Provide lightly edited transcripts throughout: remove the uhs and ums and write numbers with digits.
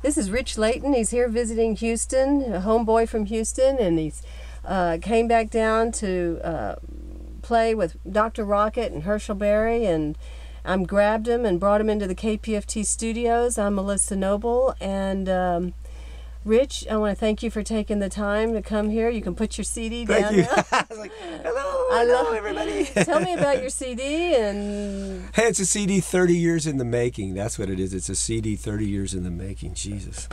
This is Rich Layton. He's here visiting Houston, a homeboy from Houston, and he's came back down to play with Dr. Rocket and Herschel Berry, and I grabbed him and brought him into the KPFT studios. I'm Melissa Noble, and Rich, I want to thank you for taking the time to come here. You can put your CD down. Thank you. Now. I was like, hello, everybody. Tell me about your CD. And hey, it's a CD 30 years in the making. That's what it is. It's a CD 30 years in the making. Jesus.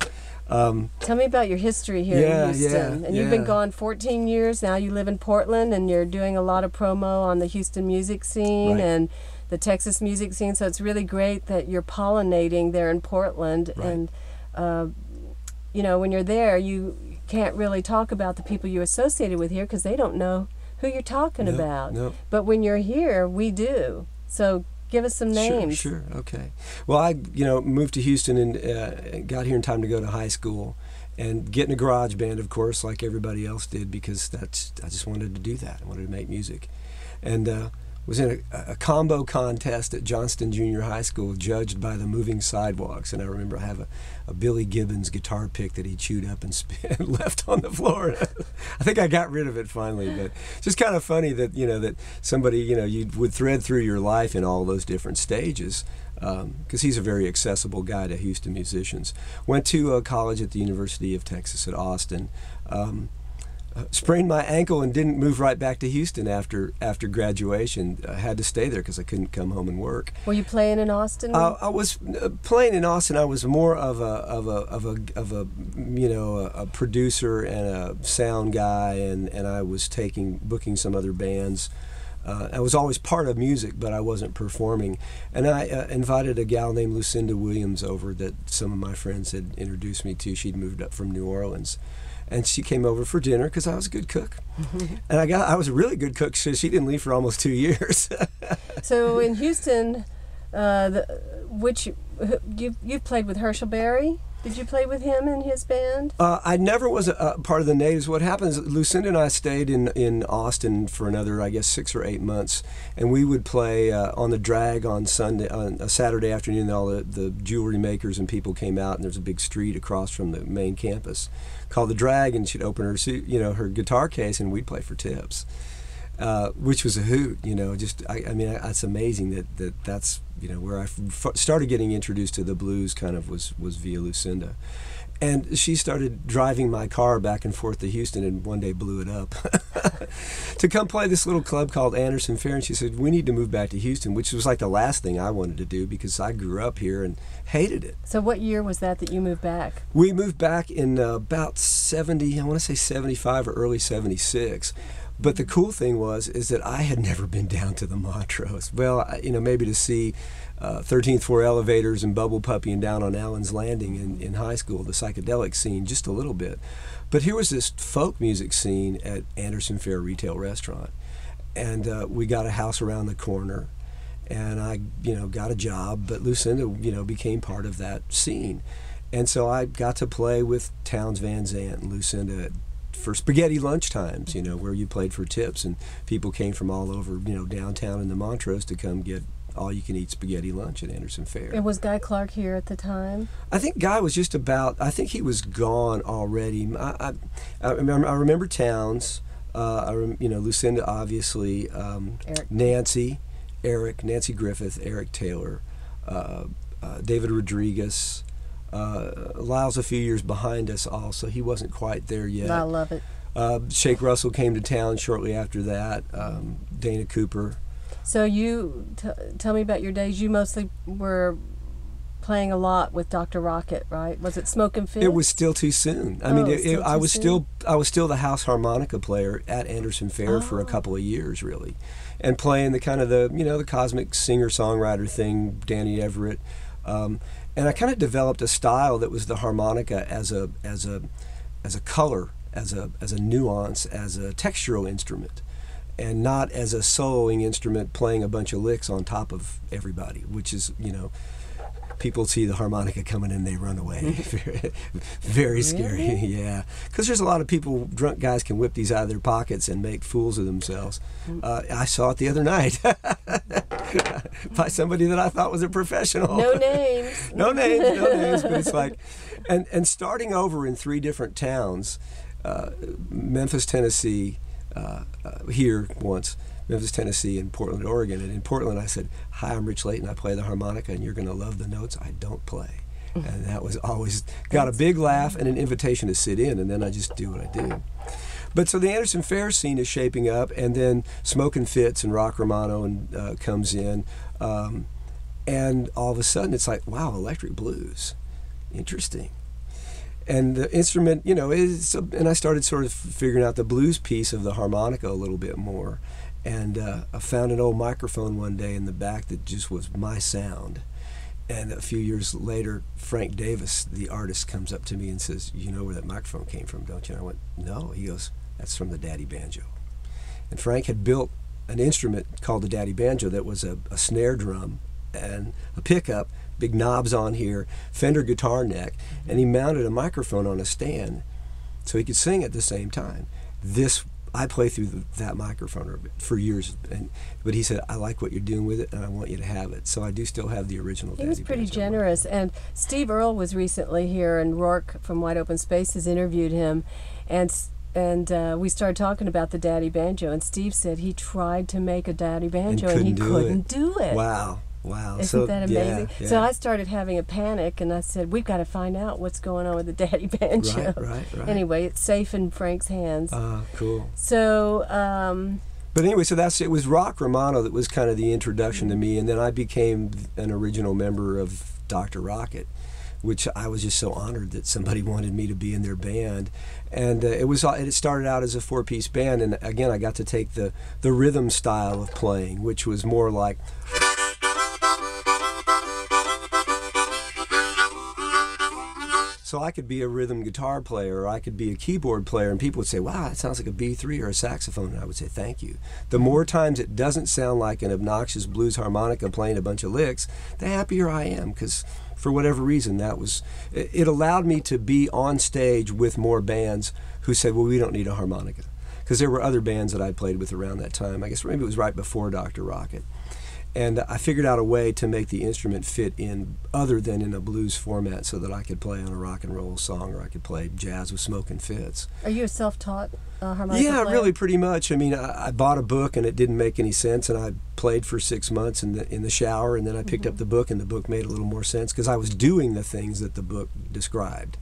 Tell me about your history here in Houston. And you've been gone 14 years. Now you live in Portland, and you're doing a lot of promo on the Houston music scene and the Texas music scene. So it's really great that you're pollinating there in Portland. Right. And you know, when you're there, you can't really talk about the people you associated with here because they don't know who you're talking about. No. But when you're here, we do. So give us some names. Sure, okay. Well, I moved to Houston and got here in time to go to high school and get in a garage band, of course, like everybody else did, because I just wanted to do that. I wanted to make music. And was in a combo contest at Johnston Junior High School, judged by the Moving Sidewalks. And I remember I have a Billy Gibbons guitar pick that he chewed up and left on the floor. I think I got rid of it finally, but it's just kind of funny that that somebody you would thread through your life in all those different stages, because he's a very accessible guy to Houston musicians. Went to college at the University of Texas at Austin. Sprained my ankle and didn't move right back to Houston after graduation. I had to stay there because I couldn't come home and work. Were you playing in Austin? I was playing in Austin. I was more of a producer and a sound guy, and I was booking some other bands. I was always part of music, but I wasn't performing. And I invited a gal named Lucinda Williams over that some of my friends had introduced me to. She'd moved up from New Orleans. And she came over for dinner because I was a good cook, and I was a really good cook. So she didn't leave for almost 2 years. So in Houston, you've played with Herschel Berry. Did you play with him and his band? I never was a part of the Natives. What happens? Lucinda and I stayed in Austin for another, I guess, 6 or 8 months, and we would play on the Drag on a Saturday afternoon. All the jewelry makers and people came out, and there's a big street across from the main campus called the Drag, and she'd open her guitar case, and we'd play for tips, which was a hoot. It's amazing that's where I started getting introduced to the blues. Kind of was via Lucinda, and she started driving my car back and forth to Houston, and one day blew it up to come play this little club called Anderson Fair. And she said, we need to move back to Houston, which was like the last thing I wanted to do because I grew up here and hated it. So what year was that you moved back? We moved back in about 70, I want to say 75 or early 76. But the cool thing is that I had never been down to the Montrose. Well, maybe to see 13th Floor Elevators and Bubble Puppy and Down on Allen's Landing in high school, the psychedelic scene, just a little bit. But here was this folk music scene at Anderson Fair Retail Restaurant. And we got a house around the corner. And I, got a job. But Lucinda, became part of that scene. And so I got to play with Townes Van Zandt and Lucinda for spaghetti lunchtimes, where you played for tips, and people came from all over, downtown in the Montrose to come get all-you-can-eat spaghetti lunch at Anderson Fair. And was Guy Clark here at the time? I think Guy was I think he was gone already. I remember Townes, Lucinda, obviously, Nancy Griffith, Eric Taylor, David Rodriguez. Lyle's a few years behind us all, so he wasn't quite there yet. I love it. Shake Russell came to town shortly after that. Dana Cooper. So you tell me about your days. You mostly were playing a lot with Dr. Rocket, right? Was it Smoke and Fizz? It was still too soon. I was still the house harmonica player at Anderson Fair for a couple of years, really, and playing the kind of the cosmic singer-songwriter thing, Danny Everett. And I kind of developed a style that was the harmonica as a color, as a nuance, as a textural instrument, and not as a soloing instrument playing a bunch of licks on top of everybody, which is, people see the harmonica coming and they run away. Very scary. Really? Yeah, because there's a lot of people, drunk guys can whip these out of their pockets and make fools of themselves. I saw it the other night. by somebody that I thought was a professional. No names. No names, but it's like, and starting over in 3 different towns, Memphis, Tennessee, here once, Memphis, Tennessee, and Portland, Oregon. And in Portland, I said, "Hi, I'm Rich Layton. I play the harmonica, and you're going to love the notes I don't play." And that was always got a big laugh and an invitation to sit in, and then I just do what I do. But so the Anderson Fair scene is shaping up, and then Smokin' Fitz and Rock Romano and comes in, and all of a sudden it's like, wow, electric blues, interesting. And the instrument, you know, and I started sort of figuring out the blues piece of the harmonica a little bit more. And I found an old microphone one day in the back that just was my sound. And a few years later, Frank Davis, the artist, comes up to me and says, "You know where that microphone came from, don't you?" And I went, "No." He goes, "That's from the Daddy Banjo." And Frank had built an instrument called the Daddy Banjo that was a snare drum and a pickup, big knobs on here, Fender guitar neck, and he mounted a microphone on a stand so he could sing at the same time. I play through that microphone for years, but he said, "I like what you're doing with it, and I want you to have it." So I do still have the original Daddy Banjo. He was pretty generous, and Steve Earle was recently here, and Rourke from Wide Open Spaces interviewed him, and we started talking about the Daddy Banjo, and Steve said he tried to make a Daddy Banjo, and he couldn't do it. Wow. Isn't that amazing? Yeah. So I started having a panic, and I said, "We've got to find out what's going on with the Daddy Banjo." Right. Anyway, it's safe in Frank's hands. Cool. So, but anyway, so it was Rock Romano that was kind of the introduction to me, and then I became an original member of Dr. Rocket, which I was just so honored that somebody wanted me to be in their band. And it started out as a 4-piece band, and again, I got to take the rhythm style of playing, which was more like... So I could be a rhythm guitar player, or I could be a keyboard player, and people would say, "Wow, that sounds like a B3 or a saxophone," and I would say, "Thank you." The more times it doesn't sound like an obnoxious blues harmonica playing a bunch of licks, the happier I am, because for whatever reason, it allowed me to be on stage with more bands who said, "Well, we don't need a harmonica," because there were other bands that I played with around that time. I guess maybe it was right before Dr. Rocket. And I figured out a way to make the instrument fit in other than in a blues format, so that I could play on a rock and roll song, or I could play jazz with Smokin' Fitz. are you a self-taught harmonica Yeah, player? really, pretty much. I mean, I bought a book and it didn't make any sense, and I played for 6 months in the shower, and then I picked up the book, and the book made a little more sense because I was doing the things that the book described.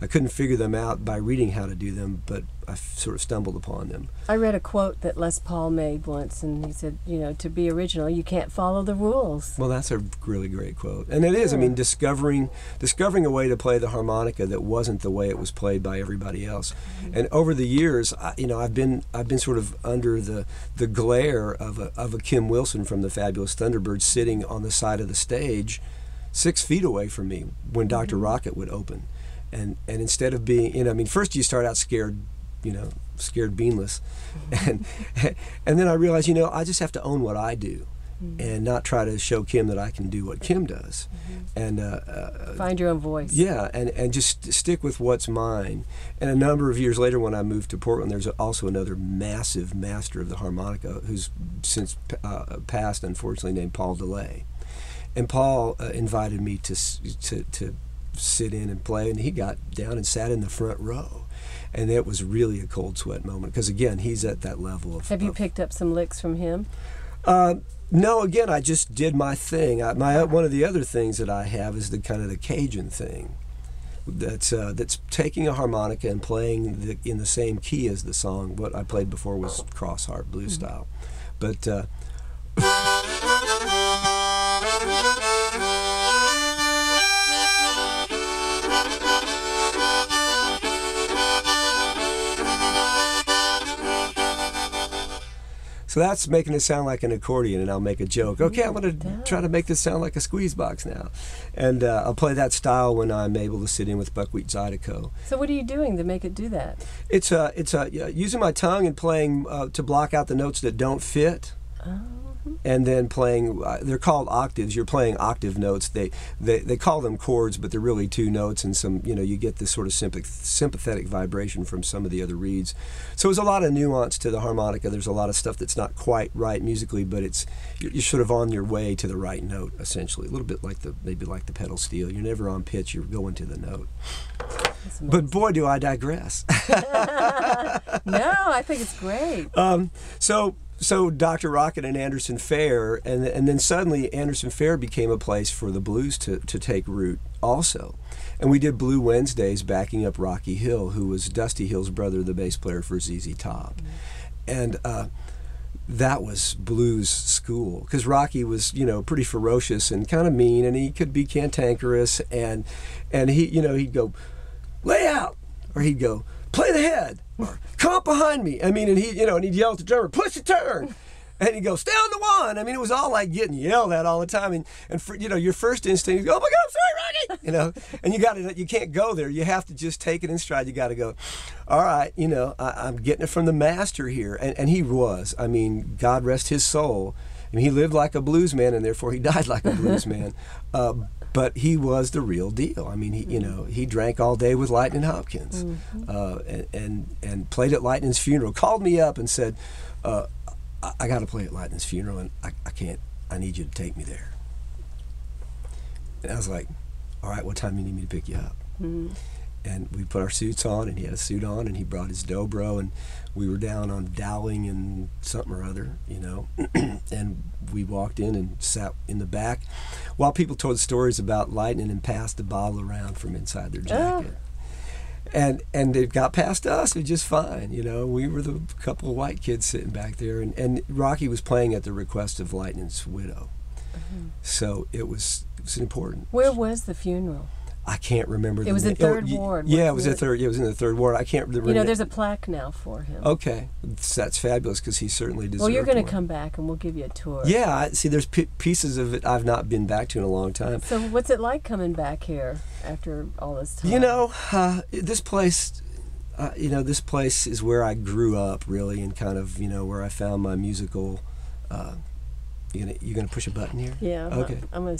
I couldn't figure them out by reading how to do them, but I sort of stumbled upon them. I read a quote that Les Paul made once, and he said, to be original, you can't follow the rules. Well, that's a really great quote, and it is. I mean, discovering a way to play the harmonica that wasn't the way it was played by everybody else. And over the years, I've been sort of under the glare of a Kim Wilson from the Fabulous Thunderbirds sitting on the side of the stage, 6 feet away from me when Dr. Rocket would open. And instead of being, first you start out scared, scared beanless. And then I realized, I just have to own what I do and not try to show Kim that I can do what Kim does. And find your own voice. Yeah, and just stick with what's mine. And a number of years later, when I moved to Portland, there's also another massive master of the harmonica who's since passed, unfortunately, named Paul DeLay. And Paul invited me to sit in and play, and he got down and sat in the front row, and it was really a cold sweat moment, because again, he's at that level of... Have you picked up some licks from him? No, again, I just did my thing. One of the other things that I have is the kind of the Cajun thing, that's taking a harmonica and playing in the same key as the song. What I played before was cross harp blues style, but so that's making it sound like an accordion, and I'll make a joke. Okay, I'm going to try to make this sound like a squeeze box now. And I'll play that style when I'm able to sit in with Buckwheat Zydeco. So what are you doing to make it do that? It's using my tongue and playing to block out the notes that don't fit. Oh. and then playing. They're called octaves. You're playing octave notes. They call them chords, but they're really two notes, and some you get this sort of sympathetic vibration from some of the other reeds. So there's a lot of nuance to the harmonica. There's a lot of stuff that's not quite right musically, but you're sort of on your way to the right note, essentially. A little bit like maybe like the pedal steel. You're never on pitch. You're going to the note. But boy, do I digress. No, I think it's great. So Dr. Rocket and Anderson Fair, and then suddenly Anderson Fair became a place for the blues to take root also. And we did Blue Wednesdays backing up Rocky Hill, who was Dusty Hill's brother, the bass player for ZZ Top. And that was blues school, because Rocky was, pretty ferocious and kind of mean, and he could be cantankerous, and he'd go, lay out, or he'd go, play the head, or come up behind me. And he'd yell at the drummer, push the turn. And he'd go, stay on the one. It was all like getting yelled at all the time. And for, your first instinct is, oh my God, I'm sorry, Rocky. And you can't go there. You have to just take it in stride. You got to go, all right, I'm getting it from the master here. And he was, God rest his soul. He lived like a blues man, and therefore he died like a blues man. But he was the real deal. He drank all day with Leighton and Hopkins, and played at Leighton's funeral. Called me up and said, I got to play at Leighton's funeral, and I can't. I need you to take me there. And I was like, all right, what time do you need me to pick you up? And we put our suits on, and he had a suit on, and he brought his dobro, and we were down on Dowling and something or other, and we walked in and sat in the back while people told stories about Leighton and passed the bottle around from inside their jacket. And it got past us, it was just fine, We were the couple of white kids sitting back there, and Rocky was playing at the request of Leighton's widow. So it was important. Where was the funeral? I can't remember. It was in Third Ward. Yeah, it was in Third. Yeah, it was in the Third Ward. I can't remember. There's a plaque now for him. Okay, that's fabulous, because he certainly deserved. Well, you're going to come back, and we'll give you a tour. Yeah, see, there's pieces of it I've not been back to in a long time. So, what's it like coming back here after all this time? This place. This place is where I grew up, really, and kind of, where I found my musical. You gonna push a button here? Yeah. Okay. I'm gonna.